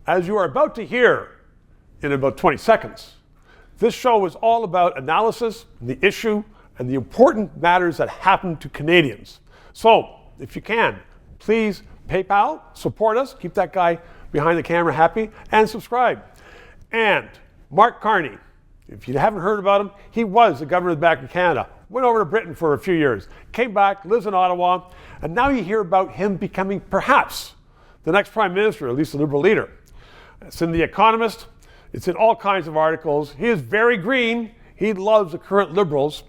As you are about to hear in about 20 seconds, this show is all about analysis, the issue, and the important matters that happen to Canadians. So, if you can, please PayPal, support us, keep that guy behind the camera happy, and subscribe. And Marc Carney, if you haven't heard about him, he was the governor back in Canada, went over to Britain for a few years, came back, lives in Ottawa, and now you hear about him becoming perhaps the next prime minister, at least a Liberal leader. It's in The Economist, it's in all kinds of articles. He is very green, he loves the current Liberals.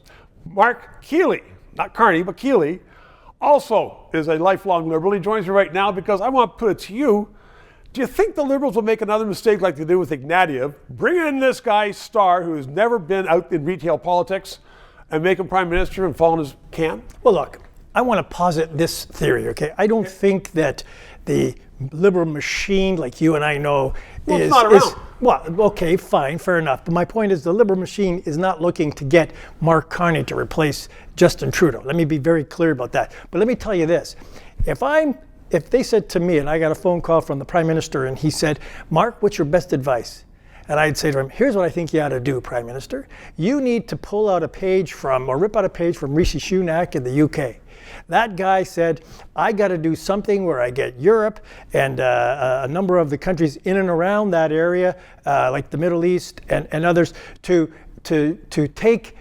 Marc Kealey, not Carney, but Kealey, also is a lifelong Liberal. He joins me right now because I want to put it to you. Do you think the Liberals will make another mistake like they did with Ignatieff, bring in this guy, Starr, who has never been out in retail politics, and make him prime minister and fall in his can? Well, look, I want to posit this theory, okay? I don't think that the Liberal machine, like you and I know, it's not around. Well, okay, fine, fair enough. But my point is the Liberal machine is not looking to get Marc Carney to replace Justin Trudeau. Let me be very clear about that. But let me tell you this. If they said to me, and I got a phone call from the Prime Minister, and he said, Marc, what's your best advice? And I'd say to him, here's what I think you ought to do, Prime Minister. You need to pull out a page from, or rip out a page from Rishi Sunak in the UK. That guy said, I got to do something where I get Europe and a number of the countries in and around that area, like the Middle East and others, to take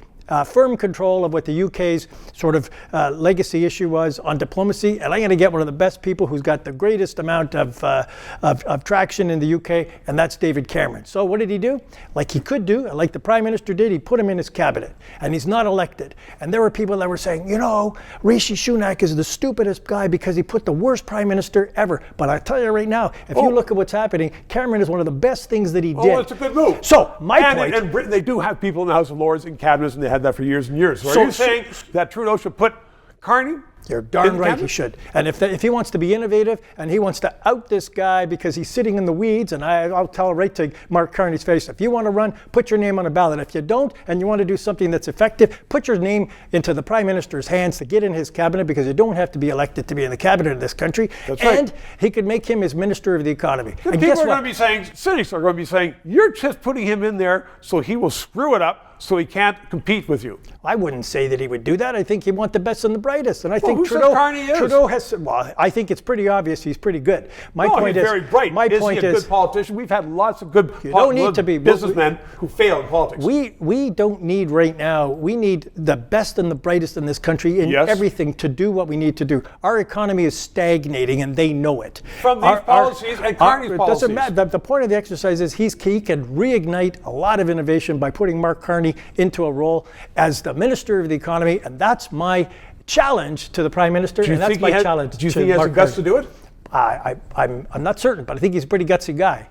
firm control of what the UK's sort of legacy issue was on diplomacy, and I'm going to get one of the best people who's got the greatest amount of traction in the UK, and that's David Cameron. So what did he do? Like he could do, and like the Prime Minister did, he put him in his cabinet, and he's not elected. And there were people that were saying, you know, Rishi Sunak is the stupidest guy because he put the worst Prime Minister ever. But I tell you right now, if you look at what's happening, Cameron is one of the best things that he did. Oh, it's a good move. So my point. And Britain, they do have people in the House of Lords in cabinets, and they had that for years and years. So are you saying that Trudeau should put Carney? You're darn right he should. And if he wants to be innovative and he wants to out this guy because he's sitting in the weeds, and I'll tell right to Marc Carney's face, if you want to run, put your name on a ballot. If you don't and you want to do something that's effective, put your name into the Prime Minister's hands to get in his cabinet, because you don't have to be elected to be in the cabinet of this country. That's right. And he could make him his Minister of the Economy. And and people guess are going to be saying, cynics are going to be saying, you're just putting him in there so he will screw it up so he can't compete with you. I wouldn't say that he would do that. I think he'd want the best and the brightest. And I think who says Carney is? Trudeau has, well, I think it's pretty obvious he's pretty good. My point he's is, very bright. My is point he a is, good politician? We've had lots of good businessmen who fail in politics. We don't need right now, we need the best and the brightest in this country in everything to do what we need to do. Our economy is stagnating and they know it. From these policies and Carney's policies. Doesn't matter. The point of the exercise is he can reignite a lot of innovation by putting Marc Carney into a role as the Minister of the Economy, and that's my challenge to the Prime Minister, and that's my challenge. Do you think he has the guts to do it? I'm not certain, but I think he's a pretty gutsy guy.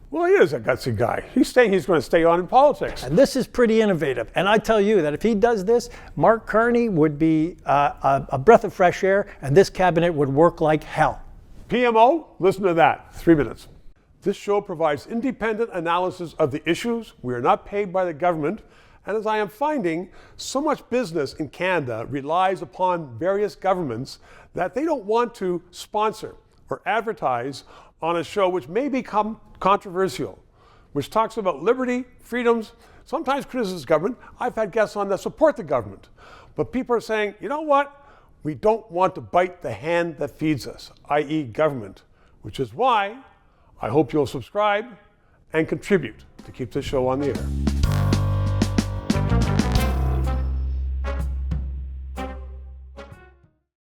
Well, he is a gutsy guy. He's saying he's going to stay on in politics. And this is pretty innovative. And I tell you that if he does this, Marc Carney would be a breath of fresh air, and this cabinet would work like hell. PMO, listen to that. 3 minutes. This show provides independent analysis of the issues. We are not paid by the government. And as I am finding, so much business in Canada relies upon various governments that they don't want to sponsor or advertise on a show which may become controversial, which talks about liberty, freedoms, sometimes criticizes government. I've had guests on that support the government. But people are saying, you know what? We don't want to bite the hand that feeds us, i.e. government, which is why I hope you'll subscribe and contribute to keep this show on the air.